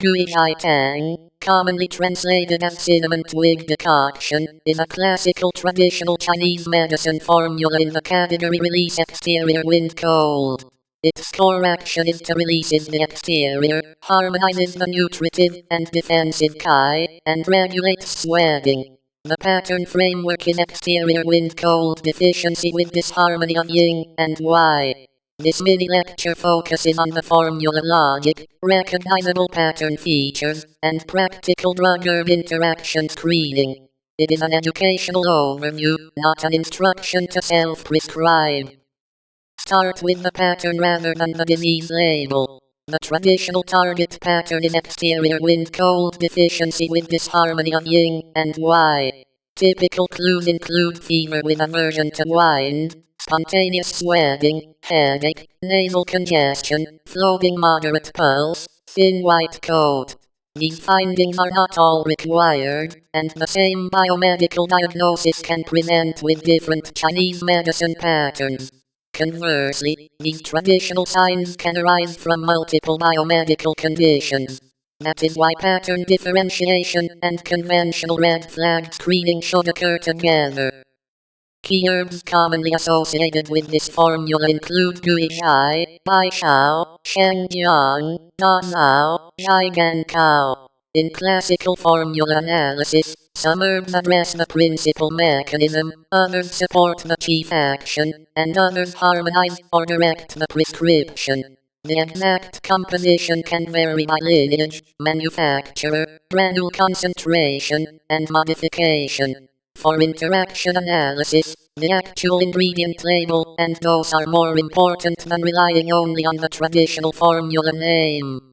Gui Zhi Tang, commonly translated as cinnamon twig decoction, is a classical traditional Chinese medicine formula in the category release exterior wind cold. Its core action is to release the exterior, harmonizes the nutritive and defensive Qi, and regulates sweating. The pattern framework is exterior wind cold deficiency with disharmony of yin and y. This mini-lecture focuses on the formula logic, recognizable pattern features, and practical drug-herb interaction screening. It is an educational overview, not an instruction to self-prescribe. Start with the pattern rather than the disease label. The traditional target pattern is exterior wind-cold deficiency with disharmony of yin and y. Typical clues include fever with aversion to wind, spontaneous sweating, headache, nasal congestion, floating moderate pulse, thin white coat. These findings are not all required, and the same biomedical diagnosis can present with different Chinese medicine patterns. Conversely, these traditional signs can arise from multiple biomedical conditions. That is why pattern differentiation and conventional red flag screening should occur together. Key herbs commonly associated with this formula include Gui Zhi, Bai Shao, Sheng Jiang, Da Zhao, Zhi Gan Cao. In classical formula analysis, some herbs address the principal mechanism, others support the chief action, and others harmonize or direct the prescription. The exact composition can vary by lineage, manufacturer, granule concentration, and modification. For interaction analysis, the actual ingredient label and dose are more important than relying only on the traditional formula name.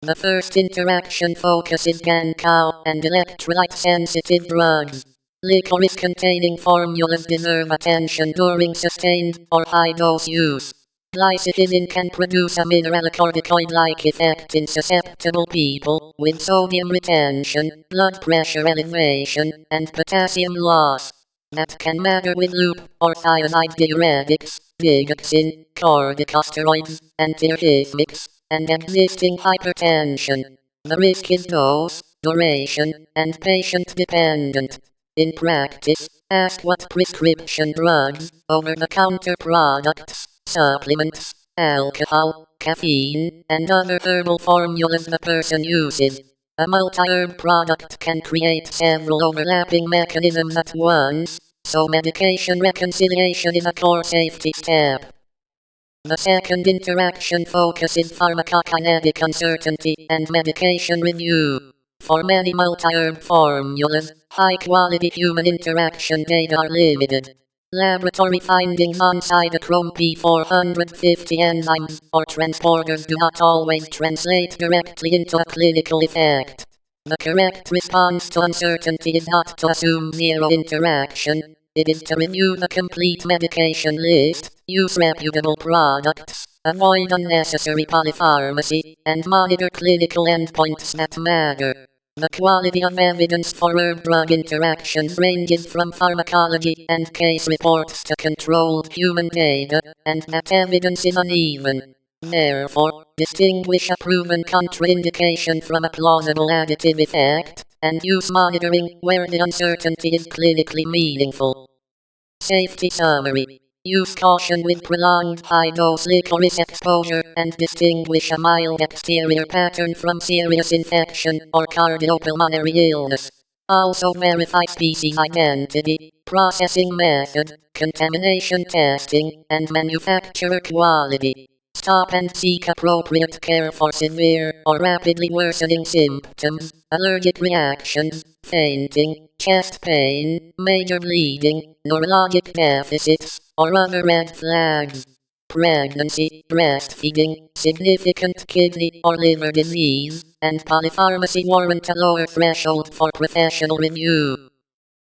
The first interaction focuses Gankao and electrolyte-sensitive drugs. Licorice-containing formulas deserve attention during sustained or high-dose use. Glycicinin can produce a mineralocorticoid-like effect in susceptible people, with sodium retention, blood pressure elevation, and potassium loss. That can matter with loop or thiazide diuretics, digoxin, corticosteroids, antiarrhythmics, and existing hypertension. The risk is dose, duration, and patient-dependent. In practice, ask what prescription drugs, over-the-counter products, supplements, alcohol, caffeine, and other herbal formulas the person uses. A multi-herb product can create several overlapping mechanisms at once, so medication reconciliation is a core safety step. The second interaction focuses pharmacokinetic uncertainty and medication review. For many multi-herb formulas, high-quality human interaction data are limited. Laboratory findings on cytochrome P450 enzymes or transporters do not always translate directly into a clinical effect. The correct response to uncertainty is not to assume zero interaction. It is to review the complete medication list, use reputable products, avoid unnecessary polypharmacy, and monitor clinical endpoints that matter. The quality of evidence for herb-drug interactions ranges from pharmacology and case reports to controlled human data, and that evidence is uneven. Therefore, distinguish a proven contraindication from a plausible additive effect, and use monitoring where the uncertainty is clinically meaningful. Safety summary. Use caution with prolonged high-dose licorice exposure and distinguish a mild exterior pattern from serious infection or cardiopulmonary illness. Also verify species identity, processing method, contamination testing, and manufacturer quality. Stop and seek appropriate care for severe or rapidly worsening symptoms, allergic reactions, fainting, chest pain, major bleeding, neurologic deficits, or other red flags. Pregnancy, breastfeeding, significant kidney or liver disease, and polypharmacy warrant a lower threshold for professional review.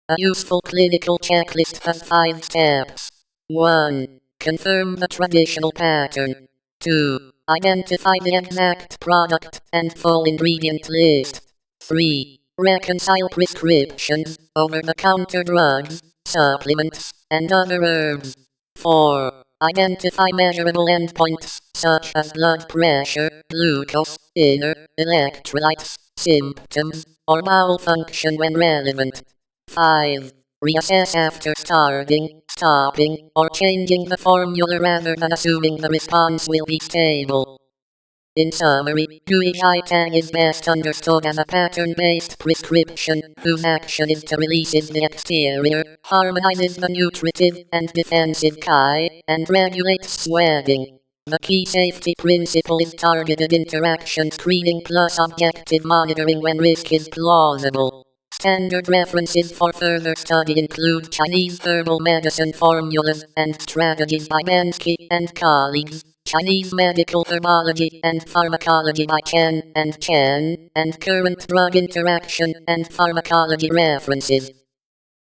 A useful clinical checklist has 5 steps. 1. Confirm the traditional pattern. 2. Identify the exact product and full ingredient list. 3. Reconcile prescriptions, over-the-counter drugs, supplements, and other herbs. 4. Identify measurable endpoints, such as blood pressure, glucose, inner, electrolytes, symptoms, or bowel function when relevant. 5. Reassess after starting, stopping, or changing the formula rather than assuming the response will be stable. In summary, Gui Zhi Tang is best understood as a pattern-based prescription, whose action is to release the exterior, harmonizes the nutritive and defensive Qi, and regulates sweating. The key safety principle is targeted interaction screening plus objective monitoring when risk is plausible. Standard references for further study include Chinese herbal medicine formulas and strategies by Bensky and colleagues, Chinese medical herbology and pharmacology by Chen, and current drug interaction and pharmacology references.